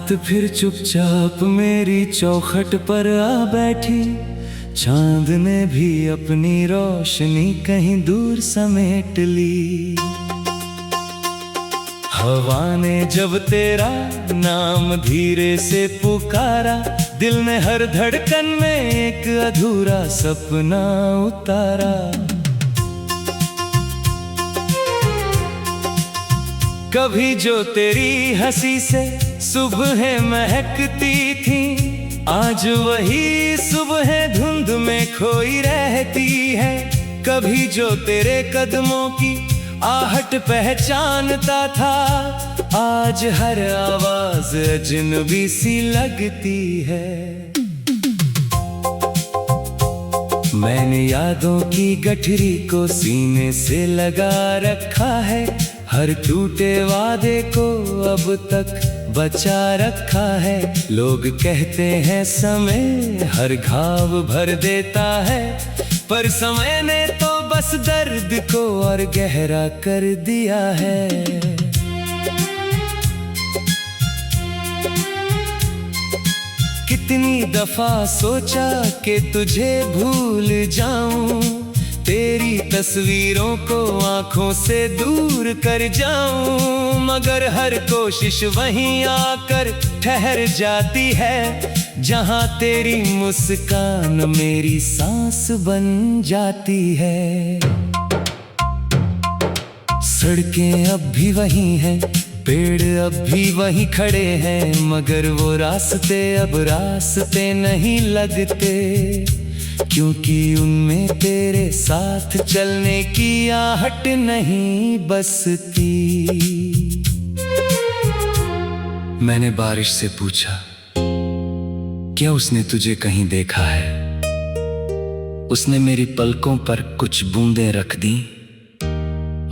रात फिर चुपचाप मेरी चौखट पर आ बैठी। चांद ने भी अपनी रोशनी कहीं दूर समेट ली। हवा ने जब तेरा नाम धीरे से पुकारा, दिल ने हर धड़कन में एक अधूरा सपना उतारा। कभी जो तेरी हंसी से सुबहें महकती थी, आज वही सुबहें धुंध में खोई रहती है। कभी जो तेरे कदमों की आहट पहचानता था, आज हर आवाज अजनबी सी लगती है। मैंने यादों की गठरी को सीने से लगा रखा है, हर टूटे वादे को अब तक बचा रखा है। लोग कहते हैं समय हर घाव भर देता है, पर समय ने तो बस दर्द को और गहरा कर दिया है। कितनी दफा सोचा कि तुझे भूल जाऊं, तेरी तस्वीरों को आंखों से दूर कर जाऊं, मगर हर कोशिश वहीं आकर ठहर जाती है, जहां तेरी मुस्कान मेरी सांस बन जाती है। सड़कें अब भी वही हैं, पेड़ अब भी वही खड़े हैं, मगर वो रास्ते अब रास्ते नहीं लगते, क्योंकि उनमें तेरे साथ चलने की आहट नहीं बसती। मैंने बारिश से पूछा, क्या उसने तुझे कहीं देखा है? उसने मेरी पलकों पर कुछ बूंदें रख दी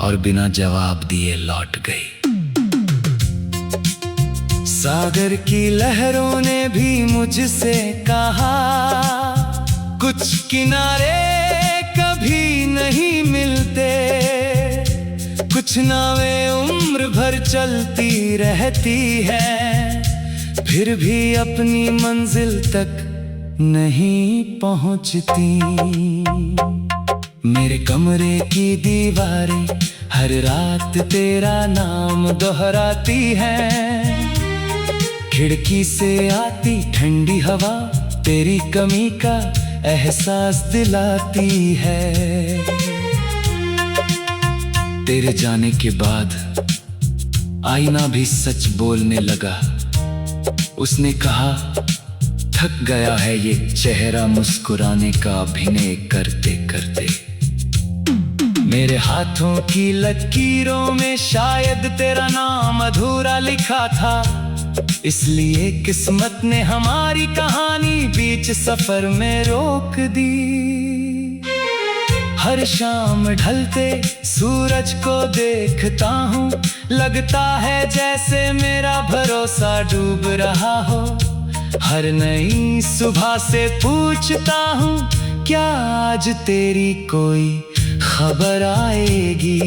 और बिना जवाब दिए लौट गई। सागर की लहरों ने भी मुझसे कहा, कुछ किनारे कभी नहीं मिलते, कुछ नावें उम्र भर चलती रहती है, फिर भी अपनी मंजिल तक नहीं पहुंचती। मेरे कमरे की दीवारें हर रात तेरा नाम दोहराती हैं, खिड़की से आती ठंडी हवा तेरी कमी का एहसास दिलाती है। तेरे जाने के बाद आईना भी सच बोलने लगा। उसने कहा, थक गया है ये चेहरा मुस्कुराने का अभिनय करते करते। मेरे हाथों की लकीरों में शायद तेरा नाम अधूरा लिखा था, इसलिए किस्मत ने हमारी कहानी बीच सफर में रोक दी। हर शाम ढलते सूरज को देखता हूँ, लगता है जैसे मेरा भरोसा डूब रहा हो। हर नई सुबह से पूछता हूँ, क्या आज तेरी कोई खबर आएगी?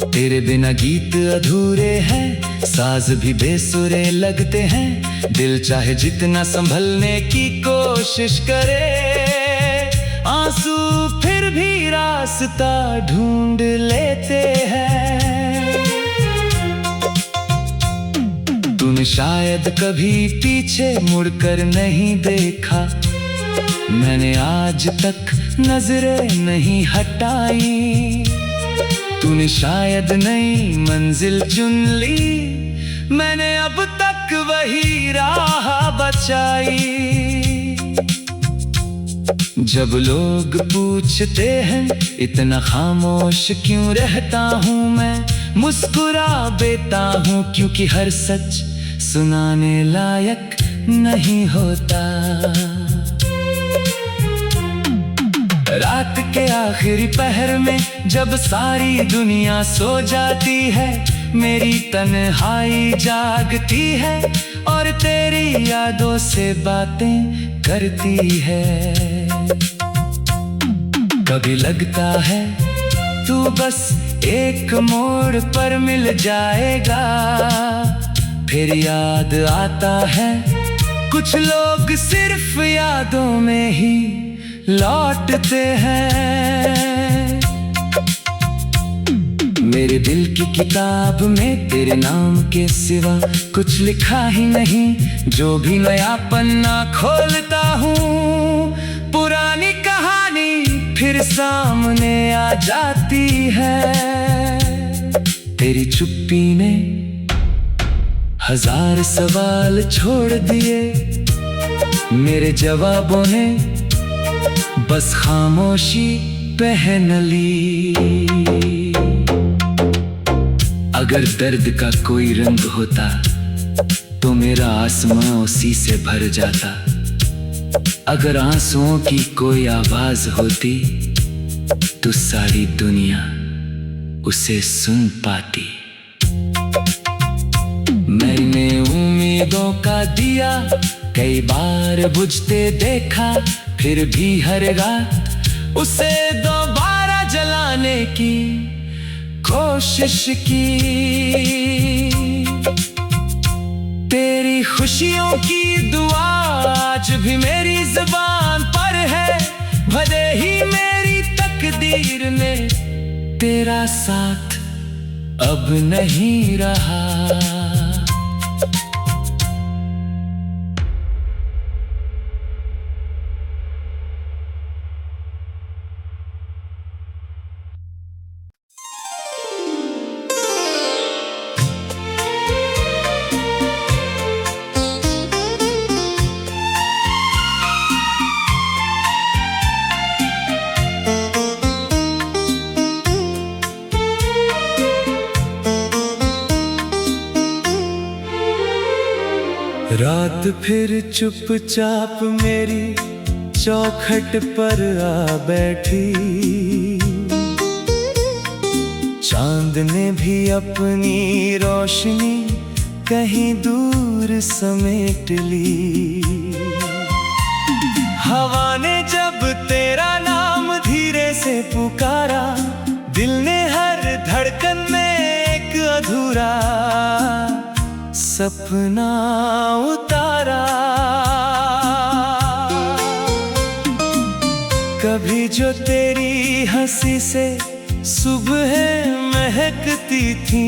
तेरे बिना गीत अधूरे हैं, साज भी बेसुरे लगते हैं, दिल चाहे जितना संभलने की कोशिश करे, आंसू फिर भी रास्ता ढूंढ लेते हैं। तूने शायद कभी पीछे मुड़कर नहीं देखा, मैंने आज तक नजरें नहीं हटाई। तूने शायद नई मंजिल चुन ली, मैंने अब तक वही राह बचाई। जब लोग पूछते हैं इतना खामोश क्यों रहता हूँ मैं, मुस्कुरा देता हूँ क्योंकि हर सच सुनाने लायक नहीं होता। रात के आखिरी पहर में जब सारी दुनिया सो जाती है, मेरी तन्हाई जागती है और तेरी यादों से बातें करती है। कभी लगता है तू बस एक मोड़ पर मिल जाएगा, फिर याद आता है कुछ लोग सिर्फ यादों में ही लौटते हैं। मेरे दिल की किताब में तेरे नाम के सिवा कुछ लिखा ही नहीं। जो भी नया पन्ना खोलता हूँ पुरानी कहानी फिर सामने आ जाती है। तेरी चुप्पी ने हजार सवाल छोड़ दिए, मेरे जवाबों ने बस खामोशी पहन ली। अगर दर्द का कोई रंग होता तो मेरा आसमां उसी से भर जाता। अगर आंसुओं की कोई आवाज होती तो सारी दुनिया उसे सुन पाती। मैंने उम्मीदों का दिया कई बार बुझते देखा, फिर भी हर रात उसे दोबारा जलाने की कोशिश की। तेरी खुशियों की दुआ आज भी मेरी जुबान पर है, भले ही मेरी तकदीर ने तेरा साथ अब नहीं रहा। रात फिर चुपचाप मेरी चौखट पर आ बैठी। चांद ने भी अपनी रोशनी कहीं दूर समेट ली। हवा ने जब तेरा नाम धीरे से पुकारा, दिल ने हर धड़कन में एक अधूरा सपना उतारा। कभी जो तेरी हंसी से सुबह महकती थी,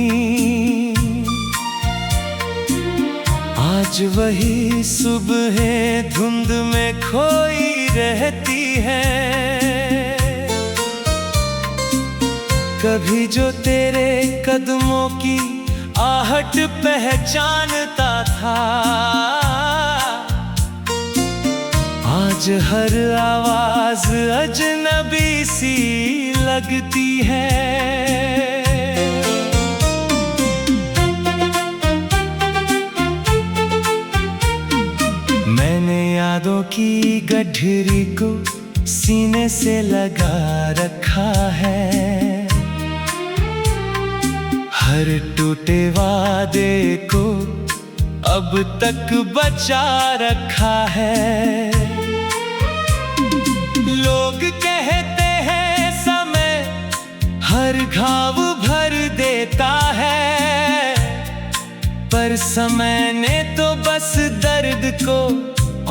आज वही सुबह धुंध में खोई रहती है। कभी जो तेरे कदमों की आहट पहचानता था, आज हर आवाज अजनबी सी लगती है। मैंने यादों की गठरी को सीने से लगा रखा है, हर टूटे वादे को अब तक बचा रखा है। लोग कहते हैं समय हर घाव भर देता है, पर समय ने तो बस दर्द को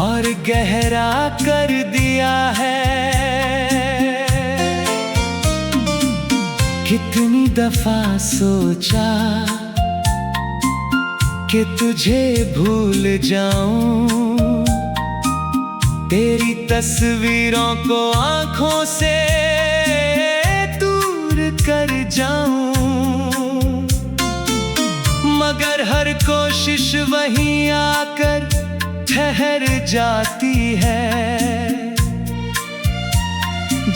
और गहरा कर दिया है। कितनी दफा सोचा कि तुझे भूल जाऊं, तेरी तस्वीरों को आंखों से दूर कर जाऊं, मगर हर कोशिश वहीं आकर ठहर जाती है,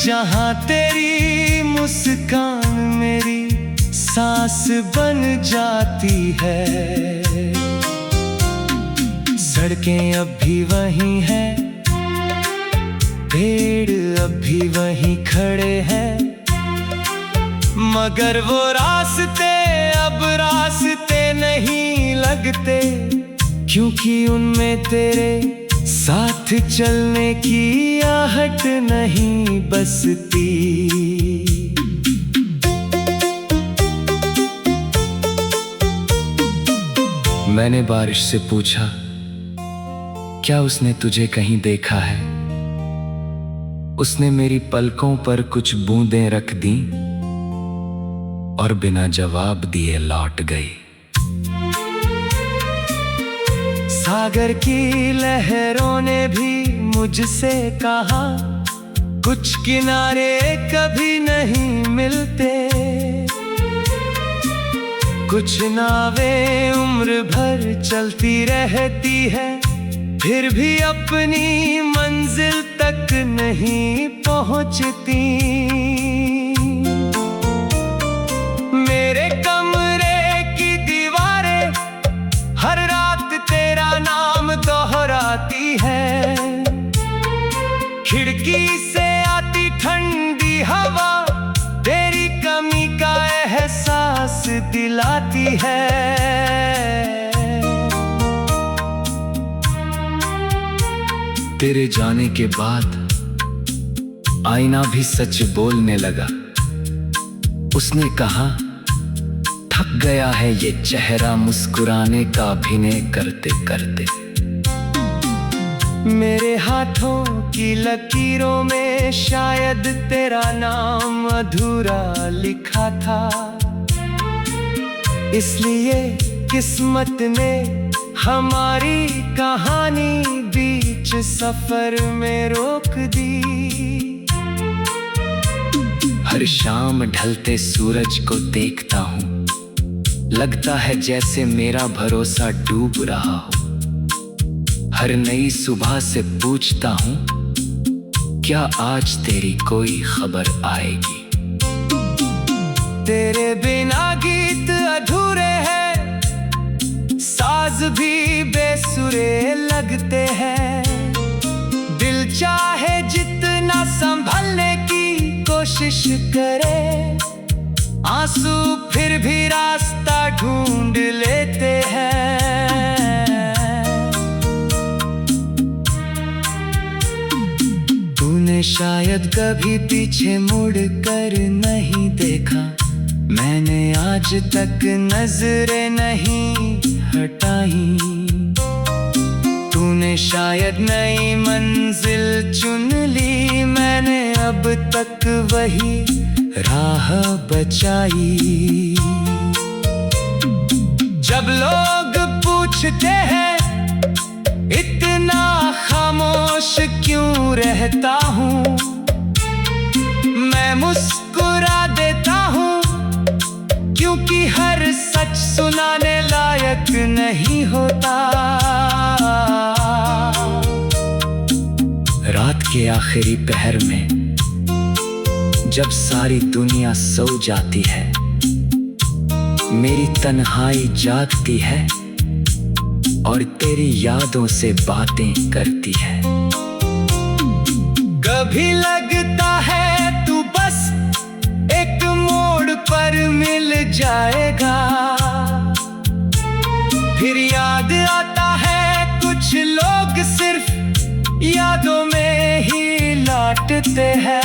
जहां तेरी मुस्कान मेरी सांस बन जाती है। सड़कें अब भी वहीं हैं, पेड़ अब भी वहीं खड़े हैं, मगर वो रास्ते अब रास्ते नहीं लगते, क्योंकि उनमें तेरे साथ चलने की आहट नहीं बसती। मैंने बारिश से पूछा, क्या उसने तुझे कहीं देखा है? उसने मेरी पलकों पर कुछ बूंदें रख दी और बिना जवाब दिए लौट गई। सागर की लहरों ने भी मुझसे कहा, कुछ किनारे कभी नहीं मिलते, कुछ नावें उम्र भर चलती रहती है, फिर भी अपनी मंजिल तक नहीं पहुंचती। मेरे कमरे की दीवारें हर रात तेरा नाम दोहराती है, खिड़की से आती ठंडी हवा तेरी कमी का एहसास दिलाती है। तेरे जाने के बाद आईना भी सच बोलने लगा। उसने कहा, थक गया है ये चेहरा मुस्कुराने का अभिनय करते करते। मेरे हाथों की लकीरों में शायद तेरा नाम अधूरा लिखा था, इसलिए किस्मत ने हमारी कहानी बीच सफर में रोक दी। हर शाम ढलते सूरज को देखता हूँ, लगता है जैसे मेरा भरोसा डूब रहा हो। हर नई सुबह से पूछता हूँ, क्या आज तेरी कोई खबर आएगी? तेरे बिना गीत अधूरे हैं, साज भी बेसुरे लगते हैं। दिल चाहे जितना संभलने की कोशिश करे, आंसू फिर भी रास्ता ढूंढ लेते हैं। तूने शायद कभी पीछे मुड़ कर नहीं देखा, मैंने आज तक नजरें नहीं हटाई। तूने शायद नई मंजिल चुन ली, मैंने अब तक वही राह बचाई। जब लोग पूछते हैं इतना खामोश क्यों रहता हूँ, मैं मुस्कुरा देता हूँ, क्योंकि हर सच सुनाने लायक नहीं होता। रात के आखिरी पहर में जब सारी दुनिया सो जाती है, मेरी तन्हाई जागती है और तेरी यादों से बातें करती है। कभी लगता है तू बस एक मोड़ पर मिल जाएगा, फिर याद आता है कुछ लोग सिर्फ यादों में ही लौटते हैं।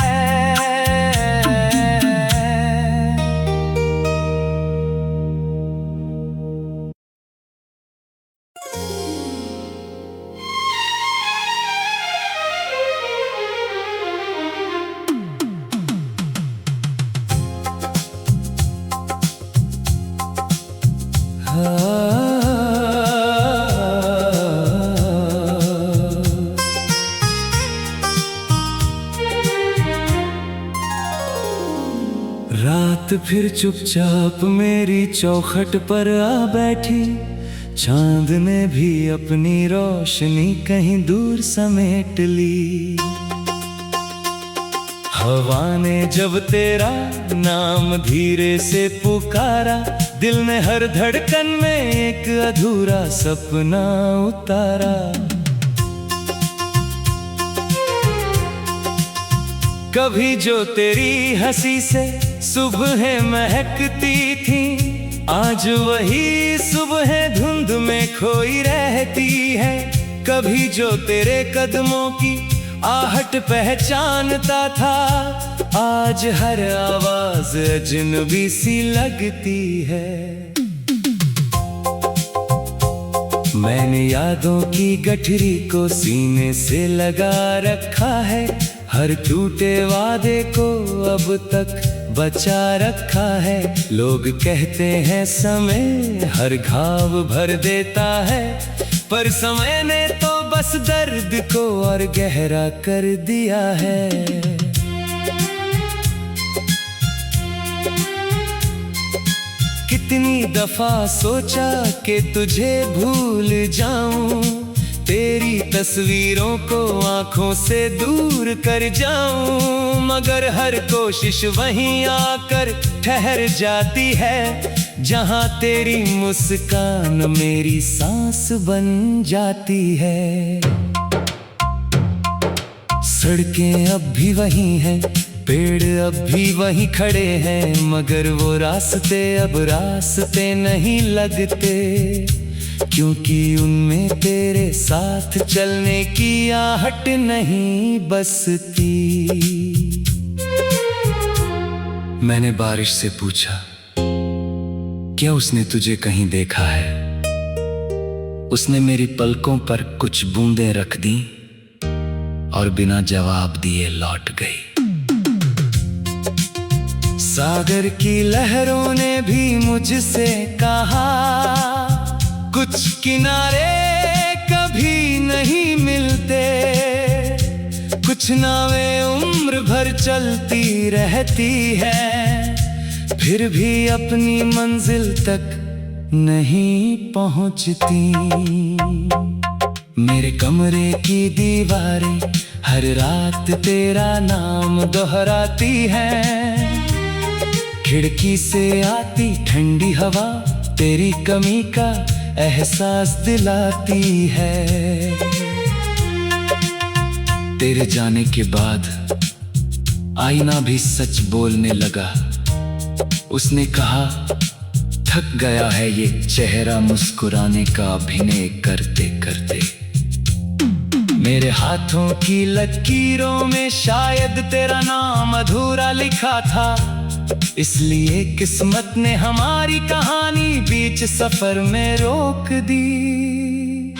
रात फिर चुपचाप मेरी चौखट पर आ बैठी, चांद ने भी अपनी रोशनी कहीं दूर समेट ली। हवा ने जब तेरा नाम धीरे से पुकारा, दिल ने हर धड़कन में एक अधूरा सपना उतारा। कभी जो तेरी हंसी से सुबहें महकती थी, आज वही सुबहें धुंध में खोई रहती है। कभी जो तेरे कदमों की आहट पहचानता था, आज हर आवाज अजनबी सी लगती है। मैंने यादों की गठरी को सीने से लगा रखा है, हर टूटे वादे को अब तक बचा रखा है। लोग कहते हैं समय हर घाव भर देता है, पर समय ने तो बस दर्द को और गहरा कर दिया है। कितनी दफा सोचा कि तुझे भूल जाऊं, तेरी तस्वीरों को आंखों से दूर कर जाऊं, मगर हर कोशिश वहीं आकर ठहर जाती है, जहां तेरी मुस्कान मेरी सांस बन जाती है। सड़कें अब भी वही हैं, पेड़ अब भी वहीं खड़े हैं, मगर वो रास्ते अब रास्ते नहीं लगते, क्योंकि उनमें तेरे साथ चलने की आहट नहीं बसती। मैंने बारिश से पूछा, क्या उसने तुझे कहीं देखा है? उसने मेरी पलकों पर कुछ बूंदें रख दी और बिना जवाब दिए लौट गई। सागर की लहरों ने भी मुझसे कहा, कुछ किनारे कभी नहीं मिलते, कुछ नावें उम्र भर चलती रहती है, फिर भी अपनी मंजिल तक नहीं पहुंचती। मेरे कमरे की दीवारें हर रात तेरा नाम दोहराती हैं, खिड़की से आती ठंडी हवा तेरी कमी का एहसास दिलाती है। तेरे जाने के बाद आईना भी सच बोलने लगा, उसने कहा थक गया है ये चेहरा मुस्कुराने का अभिनय करते करते। मेरे हाथों की लकीरों में शायद तेरा नाम अधूरा लिखा था, इसलिए किस्मत ने हमारी कहानी बीच सफर में रोक दी।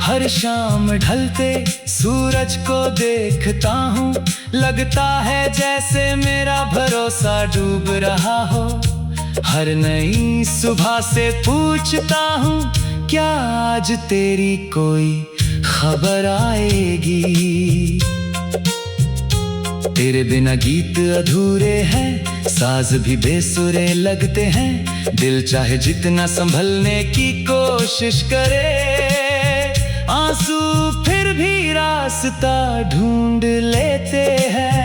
हर शाम ढलते सूरज को देखता हूँ, लगता है जैसे मेरा भरोसा डूब रहा हो। हर नई सुबह से पूछता हूँ, क्या आज तेरी कोई खबर आएगी? तेरे बिना गीत अधूरे हैं, साज भी बेसुरे लगते हैं, दिल चाहे जितना संभलने की कोशिश करे, आंसू फिर भी रास्ता ढूंढ लेते हैं।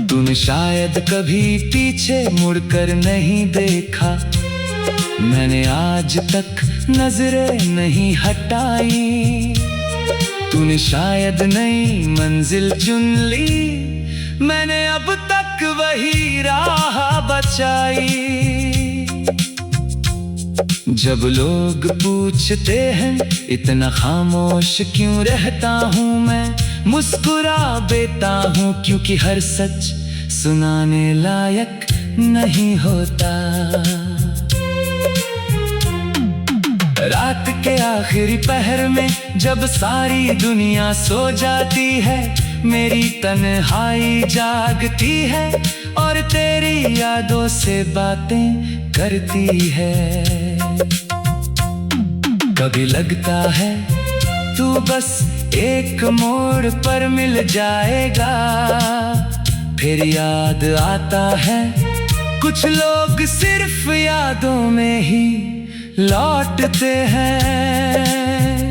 तूने शायद कभी पीछे मुड़कर नहीं देखा, मैंने आज तक नजरें नहीं हटाई। तूने शायद नई मंजिल चुन ली, मैंने अब तक वही राह बचाई। जब लोग पूछते हैं इतना खामोश क्यों रहता हूँ मैं, मुस्कुरा देता हूँ क्योंकि हर सच सुनाने लायक नहीं होता। रात के आखिरी पहर में जब सारी दुनिया सो जाती है, मेरी तन्हाई जागती है और तेरी यादों से बातें करती है। कभी लगता है तू बस एक मोड़ पर मिल जाएगा, फिर याद आता है कुछ लोग सिर्फ यादों में ही लौटते हैं।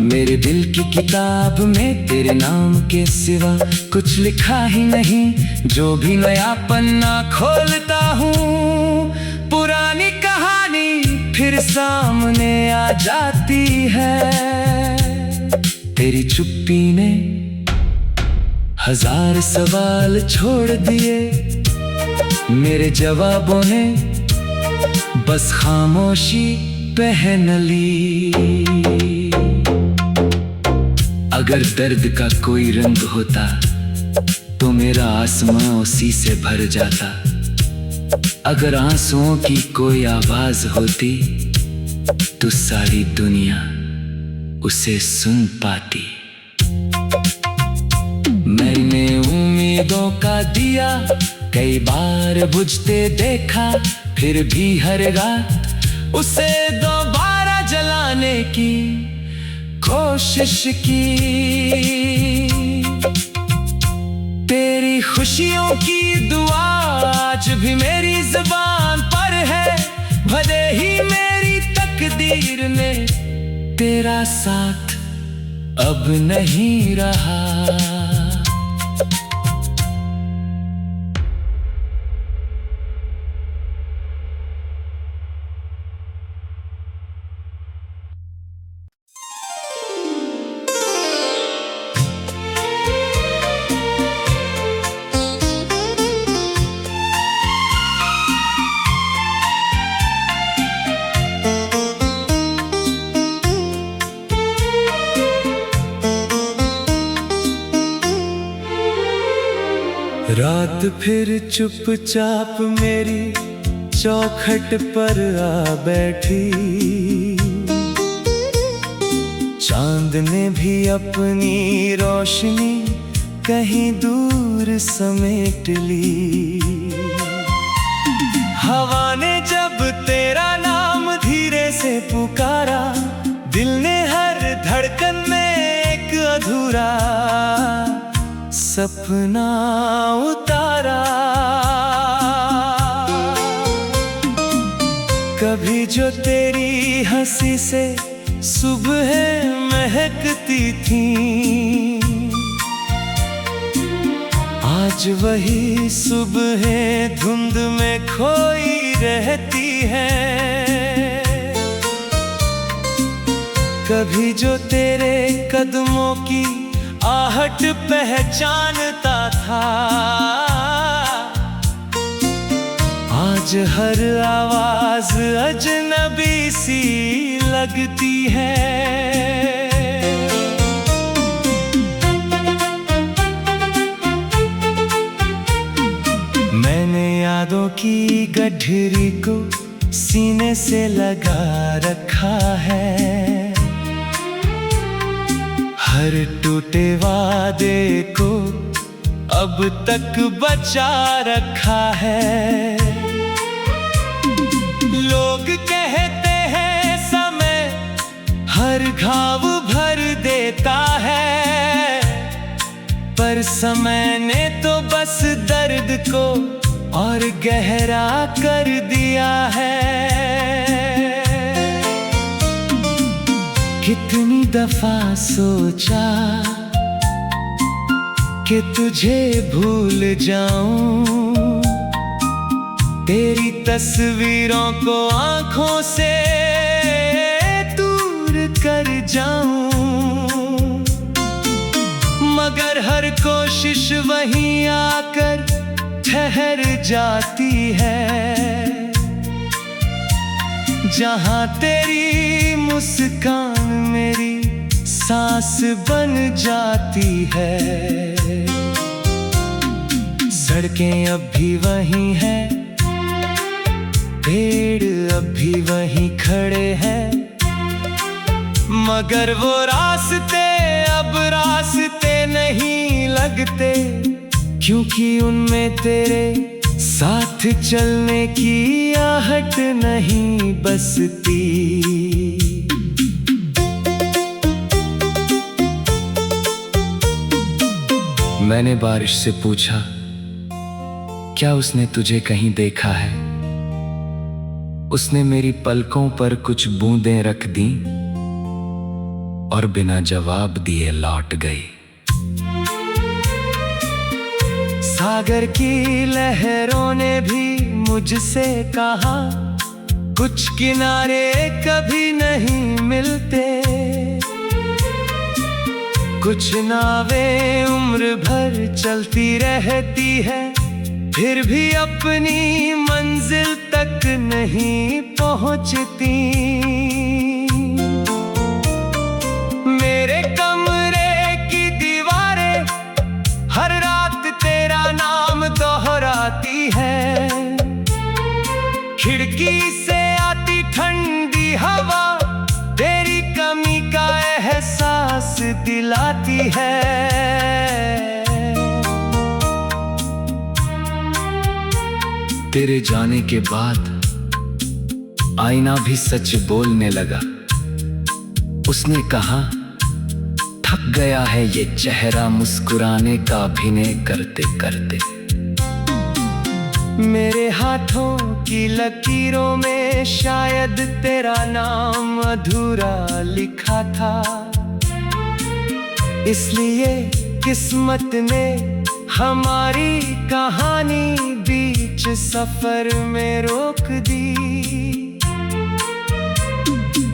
मेरे दिल की किताब में तेरे नाम के सिवा कुछ लिखा ही नहीं, जो भी नया पन्ना खोलता हूँ पुरानी कहानी फिर सामने आ जाती है। तेरी चुप्पी ने हजार सवाल छोड़ दिए, मेरे जवाबों ने बस खामोशी पहन ली। अगर दर्द का कोई रंग होता तो मेरा आसमां उसी से भर जाता। अगर आंसुओं की कोई आवाज होती तो सारी दुनिया उसे सुन पाती। मैंने उम्मीदों का दिया कई बार बुझते देखा, फिर भी हर रात उसे दोबारा जलाने की कोशिश की। तेरी खुशियों की दुआ आज भी मेरी जुबान पर है, भले ही मेरी तकदीर में तेरा साथ अब नहीं रहा। रात फिर चुपचाप मेरी चौखट पर आ बैठी, चांद ने भी अपनी रोशनी कहीं दूर समेट ली। हवा ने जब तेरा नाम धीरे से पुकारा, दिल ने हर धड़कन में एक अधूरा सपना उतारा। कभी जो तेरी हंसी से सुबह महकती थी, आज वही सुबह धुंध में खोई रहती है। कभी जो तेरे कदमों की आहट पहचानता था, आज हर आवाज अजनबी सी लगती है। मैंने यादों की गठरी को सीने से लगा रखा है, हर टूटे वादे को अब तक बचा रखा है। लोग कहते हैं समय हर घाव भर देता है, पर समय ने तो बस दर्द को और गहरा कर दिया है। कितनी दफा सोचा कि तुझे भूल जाऊं, तेरी तस्वीरों को आंखों से दूर कर जाऊं, मगर हर कोशिश वहीं आकर ठहर जाती है, जहां तेरी मुस्कान मेरी सांस बन जाती है। सड़कें अब भी वहीं हैं, पेड़ अब भी वहीं खड़े हैं, मगर वो रास्ते अब रास्ते नहीं लगते, क्योंकि उनमें तेरे साथ चलने की आहट नहीं बसती। मैंने बारिश से पूछा, क्या उसने तुझे कहीं देखा है? उसने मेरी पलकों पर कुछ बूंदें रख दी और बिना जवाब दिए लौट गई। सागर की लहरों ने भी मुझसे कहा, कुछ किनारे कभी नहीं मिलते, कुछ नावें उम्र भर चलती रहती है, फिर भी अपनी मंजिल तक नहीं पहुंचती। मेरे कमरे की दीवारें हर रात तेरा नाम दोहराती है, है। तेरे जाने के बाद आईना भी सच बोलने लगा। उसने कहा, थक गया है ये चेहरा मुस्कुराने का अभिनय करते करते। मेरे हाथों की लकीरों में शायद तेरा नाम अधूरा लिखा था, इसलिए किस्मत ने हमारी कहानी बीच सफर में रोक दी।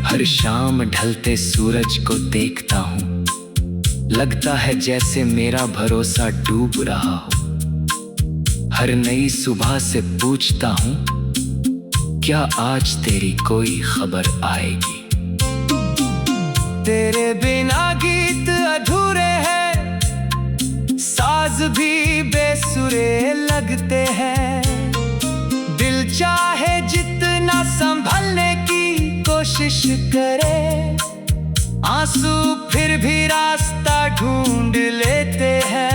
हर शाम ढलते सूरज को देखता हूँ, लगता है जैसे मेरा भरोसा डूब रहा हो। हर नई सुबह से पूछता हूँ, क्या आज तेरी कोई खबर आएगी। तेरे बिना गीत अधूरे हैं, साज भी बेसुरे लगते हैं। दिल चाहे जितना संभलने की कोशिश करे, आंसू फिर भी रास्ता ढूंढ लेते हैं।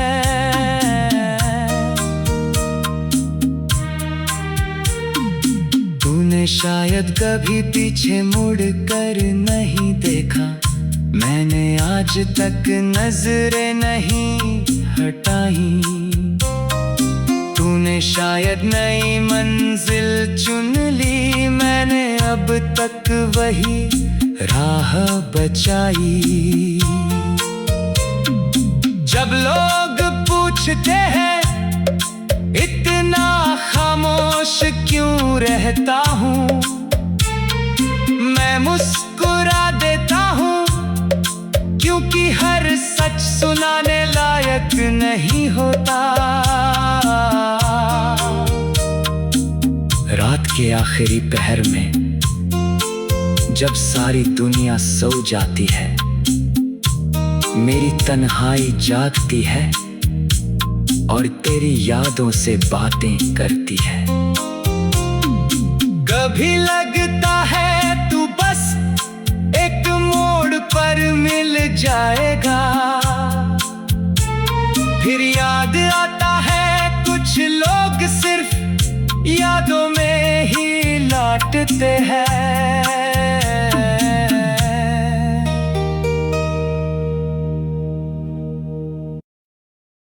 तूने शायद कभी पीछे मुड़ कर नहीं देखा, मैंने आज तक नजरें नहीं हटाई। तूने शायद नई मंजिल चुन ली, मैंने अब तक वही राह बचाई। जब लोग पूछते हैं इतना खामोश क्यों रहता हूँ, मैं मुस्कुरा देता हूँ, क्योंकि हर सच सुनाने लायक नहीं होता। रात के आखिरी पहर में जब सारी दुनिया सो जाती है, मेरी तन्हाई जागती है और तेरी यादों से बातें करती है। कभी लगता है तू बस एक मोड़ पर मिल जाएगा, फिर याद आता है कुछ लोग सिर्फ यादों में ही लौटते हैं।